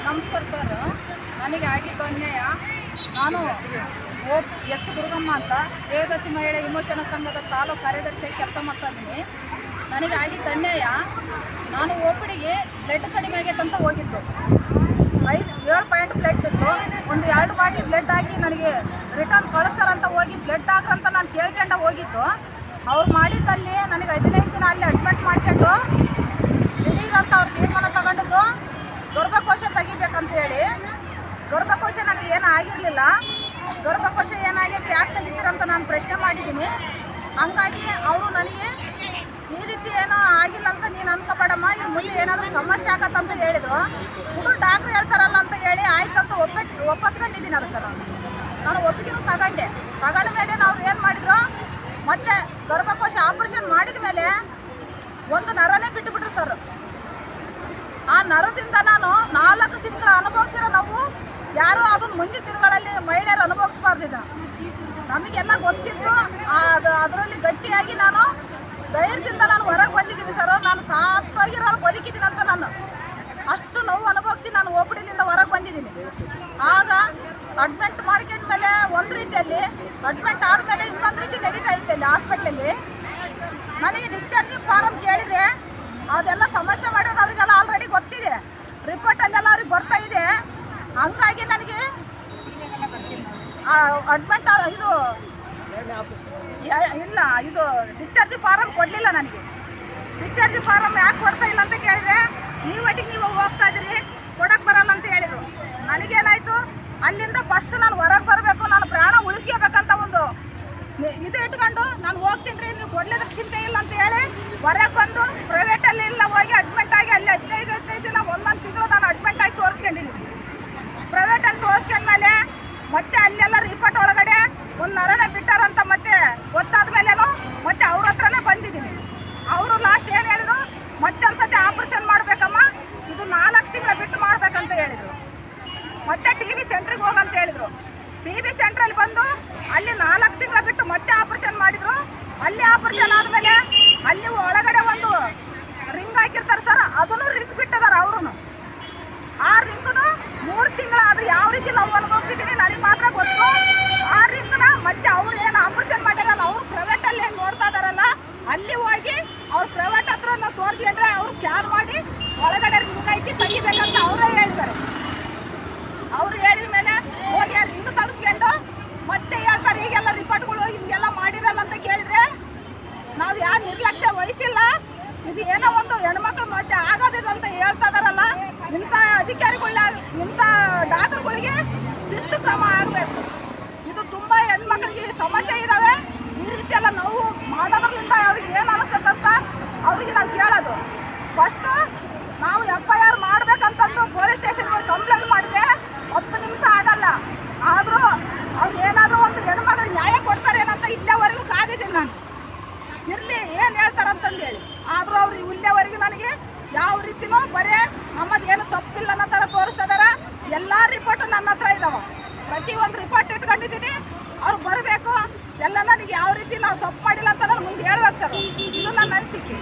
ನಮಸ್ಕಾರ ಸರ್. ನನಗೆ ಆಗಿದ್ದು ಅನ್ಯಾಯ. ನಾನು ಎಚ್ ದುರ್ಗಮ್ಮ ಅಂತ ದೇವದಾಸಿ ಮಹಿಳೆ ವಿಮೋಚನಾ ಸಂಘದ ತಾಲೂಕು ಕಾರ್ಯದರ್ಶಿಯಾಗಿ ಕೆಲಸ ಮಾಡ್ತಾ ಇದ್ದೀನಿ. ನನಗೆ ಆಗಿದ್ದು ಅನ್ಯಾಯ. ನಾನು ಓಪಿಡಿಗೆ ಬ್ಲಡ್ ಕಡಿಮೆ ಆಗೈತೆ ಅಂತ ಹೋಗಿದ್ದು. 7 ಪಾಯಿಂಟ್ ಬ್ಲಡ್ ಇತ್ತು. ಒಂದು 2 ಬಾಟ್ಲಿ ಬ್ಲಡ್ ಹಾಕಿ ನನಗೆ ರಿಟರ್ನ್ ಕಳಿಸ್ತಾರಂತ ಹೋಗಿ ಬ್ಲಡ್ ಹಾಕ್ರಂತ ನಾನು ಕೇಳ್ಕೊಂಡು ಹೋಗಿದ್ದು. ಅವ್ರು ಮಾಡಿದ್ದಲ್ಲಿ ನನಗೆ 15 ದಿನ ಅಲ್ಲಿ ಅಡ್ಮಿಟ್ ಮಾಡ್ಕೊಂಡು ದಿಢೀರಂತ ಅವ್ರು ತೀರ್ಮಾನ ತಗೊಂಡಿದ್ದು ಗರ್ಭಕೋಶ ತೆಗಿಬೇಕಂತ ಹೇಳಿ. ಗರ್ಭಕೋಶ ನನಗೆ ಏನೂ ಆಗಿರಲಿಲ್ಲ. ಗರ್ಭಕೋಶ ಏನಾಗೈತೆ ಯಾಕೆ ತೆಗಿತೀರಂತ ನಾನು ಪ್ರಶ್ನೆ ಮಾಡಿದ್ದೀನಿ. ಹಂಗಾಗಿ ಅವರು ನನಗೆ ಈ ರೀತಿ ಏನೋ ಆಗಿಲ್ಲ ಅಂತ ನೀನು ಅನ್ಕೋಬೇಡಮ್ಮ, ಇದು ಮುಂದೆ ಏನಾದರೂ ಸಮಸ್ಯೆ ಆಗತ್ತಂತ ಹೇಳಿದರು. ಹುಡುಗ ಡಾಕ್ಟ್ರು ಹೇಳ್ತಾರಲ್ಲ ಅಂತ ಹೇಳಿ ಆಯ್ತಂತ ಒಪ್ಪತ್ಕೊಂಡಿದ್ದೀನಿ. ಅದಕ್ಕೆ ನಾನು ಒಪ್ಪಿಗೆನೂ ತಗೊಂಡ ಮೇಲೆ ಅವ್ರು ಏನು ಮಾಡಿದ್ರು, ಮತ್ತೆ ಗರ್ಭಕೋಶ ಆಪ್ರೇಷನ್ ಮಾಡಿದ ಮೇಲೆ ಒಂದು ನರನೇ ಬಿಟ್ಟುಬಿಟ್ರು ಸರ್. ಆ ನರದಿಂದ ನಾನು 4 ತಿಂಗಳು ಅನುಭವಿಸಿರೋ ನಾವು ಯಾರೂ ಅದನ್ನು ಮುಂದಿನ ದಿನಗಳಲ್ಲಿ ಮಹಿಳೆಯರು ಅನುಭವಿಸ್ಬಾರ್ದಿದ್ದ. ನಮಗೆಲ್ಲ ಗೊತ್ತಿದ್ದು ಅದರಲ್ಲಿ ಗಟ್ಟಿಯಾಗಿ ನಾನು ಧೈರ್ಯದಿಂದ ನಾನು ಹೊರಗೆ ಬಂದಿದ್ದೀನಿ ಸರ್. ನಾನು ಸಾತ್ವಾಗಿರೋ ಬದುಕಿದ್ದೀನಿ ಅಂತ ನಾನು ಅಷ್ಟು ನೋವು ಅನುಭವಿಸಿ ನಾನು ಓಪಿಡಿಲಿಂದ ಹೊರಗೆ ಬಂದಿದ್ದೀನಿ. ಆಗ ಅಡ್ಮಿಟ್ ಮಾಡ್ಕೊಂಡ್ಮೇಲೆ ಒಂದು ರೀತಿಯಲ್ಲಿ, ಅಡ್ಮಿಟ್ ಆದಮೇಲೆ ಇನ್ನೊಂದು ರೀತಿ ನಡೀತಾ ಇತ್ತು ಅಲ್ಲಿ ಹಾಸ್ಪಿಟ್ಲಲ್ಲಿ. ನನಗೆ ಡಿಸ್ಚಾರ್ಜಿಂಗ್ ಫಾರಮ್ ಕೇಳಿದರೆ ಅದೆಲ್ಲ ಸಮಸ್ಯೆ ಮಾಡೋದು ಅವರಿಗೆಲ್ಲ ಆಲ್ರೆಡಿ ಗೊತ್ತಿದೆ. ರಿಪೋರ್ಟಲ್ಲೆಲ್ಲ ಅವ್ರಿಗೆ ಬರ್ತಾ ಇದೆ. ಹಂಗಾಗಿ ನನಗೆ ಅಡ್ಮಿಟ್ ಇದು ಡಿಸ್ಚಾರ್ಜ್ ಫಾರಮ್ ಕೊಡಲಿಲ್ಲ. ನನಗೆ ಡಿಸ್ಚಾರ್ಜ್ ಫಾರಮ್ ಯಾಕೆ ಕೊಡ್ತಾ ಇಲ್ಲ ಅಂತ ಕೇಳಿದರೆ, ನೀವು ಒಟ್ಟಿಗೆ ನೀವು ಹೋಗ್ತಾ ಇದ್ದೀರಿ, ಕೊಡಕ್ಕೆ ಬರಲ್ಲ ಅಂತ ಹೇಳಿದರು. ನನಗೇನಾಯಿತು, ಅಲ್ಲಿಂದ ಫಸ್ಟ್ ನಾನು ಹೊರಗೆ ಬರಬೇಕು, ನಾನು ಪ್ರಾಣ ಉಳಿಸ್ಕೋಬೇಕಂತ ಒಂದು ಇದು ಇಟ್ಕೊಂಡು ನಾನು ಹೋಗ್ತೀನಿ ರೀ, ನೀವು ಕೊಡಲಿಕ್ಕೆ ಚಿಂತೆ ಇಲ್ಲ ಅಂತ ಹೇಳಿ ಹೊರಗೆ ಬಂದು ಪ್ರೈವೇಟಲ್ಲಿ ಎಲ್ಲ ಹೋಗಿ ಅಡ್ಮಿಟ್ ಆಗಿ ಅಲ್ಲಿ 15 ದಿನ 1 ತಿಂಗಳು ನಾನು ಅಡ್ಮಿಟ್ ಆಗಿ ತೋರಿಸ್ಕೊಂಡಿದ್ದೀನಿ. ಪ್ರೈವೇಟಲ್ಲಿ ತೋರಿಸ್ಕೊಂಡ್ಮೇಲೆ ಮತ್ತೆ ಅಲ್ಲೆಲ್ಲ ರಿಪೋರ್ಟ್ ಒಳಗಡೆ ಒಂದು ನರನೇ ಬಿಟ್ಟಾರಂತ ಮತ್ತೆ ಗೊತ್ತಾದ ಮೇಲೇನು ಮತ್ತೆ ಅವ್ರ ಹತ್ರನೇ ಬಂದಿದ್ದೀನಿ. ಅವರು ಲಾಸ್ಟ್ ಏನು ಹೇಳಿದ್ರು, ಮತ್ತೆ ಒಂದ್ಸತಿ ಆಪ್ರೇಷನ್ ಮಾಡಬೇಕಮ್ಮ, ಇದು 4 ತಿಂಗಳ ಬಿಟ್ಟು ಮಾಡಬೇಕಂತ ಹೇಳಿದರು. ಮತ್ತೆ TB ಸೆಂಟ್ರಿಗೆ ಹೋಗಂತ ಹೇಳಿದರು. TB ಸೆಂಟ್ರಲ್ಲಿ ಬಂದು ಅಲ್ಲಿ 4 ತಿಂಗಳ ಬಿಟ್ಟು ಮತ್ತೆ ಆಪ್ರೇಷನ್ ಮಾಡಿದರು. ಅಲ್ಲಿ ಆಪ್ರೇಷನ್ ಆದಮೇಲೆ ಅಲ್ಲಿ ಒಳಗಡೆ ಒಂದು ರಿಂಗ್ ಹಾಕಿರ್ತಾರೆ ಸರ್, ಅದನ್ನು ರಿಂಗ್ ಬಿಟ್ಟಿದ್ದಾರೆ ಅವರು. ಆ ರಿಂಗ್ನು 3 ತಿಂಗಳ ಅದು ಯಾವ ರೀತಿ ನಾವು ಅನುಭವಿಸಿದ್ದೀನಿ ನನಗೆ ಮಾತ್ರ ಗೊತ್ತು. ಆ ರಿಂಗ್ನ ಮತ್ತೆ ಅವ್ರು ಏನು ಆಪ್ರೇಷನ್ ಮಾಡಿರಲ್ಲ, ಅವರು ಪ್ರೈವೇಟಲ್ಲಿ ಏನು ನೋಡ್ತಾ ಇದ್ದಾರಲ್ಲ, ಅಲ್ಲಿ ಹೋಗಿ ಅವ್ರು ಪ್ರೈವೇಟ್ ಹತ್ರ ನಾವು ತೋರಿಸ್ಕೊಂಡ್ರೆ ಅವ್ರು ಸ್ಕ್ಯಾನ್ ಮಾಡಿ ಒಳಗಡೆ ರಿಂಗ್ ಹಾಕಿ ತೆಗಿಬೇಕಂತ ಅವರೇ ಹೇಳ್ತಾರೆ. ಅವ್ರು ಹೇಳಿದ ಮೇಲೆ ಹೋಗಿ ಆ ರಿಂಗ್ ತೆಗೆಸ್ಕೊಂಡು ಮತ್ತೆ ಹೇಳ್ತಾರೆ ಈಗೆಲ್ಲ ರಿಪೋರ್ಟ್ಗಳು ಹಿಂಗೆಲ್ಲ ಮಾಡಿರಲ್ಲ ಅಂತ ಕೇಳಿದರೆ, ನಾವು ಯಾರು ನಿರ್ಲಕ್ಷ್ಯ ವಹಿಸಿಲ್ಲ, ಇದು ಏನೋ ಒಂದು ಹೆಣ್ಮಕ್ಳ ಮಧ್ಯೆ ಆಗೋದಿದೆ ಅಂತ ಹೇಳ್ತಾ ಇದಾರಲ್ಲ. ಇಂಥ ಅಧಿಕಾರಿಗಳ, ಇಂಥ ಡಾಕ್ಟರ್ಗಳಿಗೆ ಶಿಸ್ತು ಕ್ರಮ ಆಗಬೇಕು. ಇದು ತುಂಬ ಹೆಣ್ಮಕ್ಳಿಗೆ ಸಮಸ್ಯೆ ಇದ್ದಾವೆ. ಈ ರೀತಿ ಎಲ್ಲ ನೋವು ಮಾಡೋದ್ರಿಂದ ಅವ್ರಿಗೆ ಏನು ಅನಿಸ್ತಕ್ಕಂತ ಅವ್ರಿಗೆ ನಾವು ಕೇಳೋದು. ಫಸ್ಟು ನಾವು FIR ಮಾಡ್ಬೇಕಂತಂದು ಪೊಲೀಸ್ ಸ್ಟೇಷನ್ಗೆ ಹೋಗಿ ಕಂಪ್ಲೇಂಟ್ ಮಾಡಿದ್ರೆ 10 ನಿಮಿಷ ಆಗಲ್ಲ. ಆದರೂ ಅವ್ರು ಏನಾದರೂ ಒಂದು ಹೆಣ್ಮಕ್ಳಿಗೆ ನ್ಯಾಯ ಕೊಡ್ತಾರೇನಂತ ಇಲ್ಲಿವರೆಗೂ ಕಾದಿದ್ದೀನಿ ನಾನು. ಇರಲಿ ಏನು ಹೇಳ್ತಾರಂತಂದು ಹೇಳಿ. ಆದರೂ ಅವ್ರು ಇಲ್ಲಿವರೆಗೂ ನನಗೆ ಯಾವ ರೀತಿನೂ ಬರೀ ನಮ್ಮದೇನು ತಪ್ಪಿಲ್ಲ ಅನ್ನೋ ಥರ ತೋರಿಸ್ತಾ ಇದಾರೆ. ಎಲ್ಲ ರಿಪೋರ್ಟು ನನ್ನ ಹತ್ರ ಇದ್ದಾವೆ. ಪ್ರತಿಯೊಂದು ರಿಪೋರ್ಟ್ ಇಟ್ಕೊಂಡಿದ್ದೀನಿ. ಅವ್ರು ಬರಬೇಕು, ಎಲ್ಲ ನನಗೆ ಯಾವ ರೀತಿ ನಾವು ತಪ್ಪು ಮಾಡಿಲ್ಲ ಅಂತ ನಾನು ಮುಂದೆ ಹೇಳ್ಬೇಕು ಸರ್. ಇದು ನನ್ನ ಅನಿಸಿಕೆ.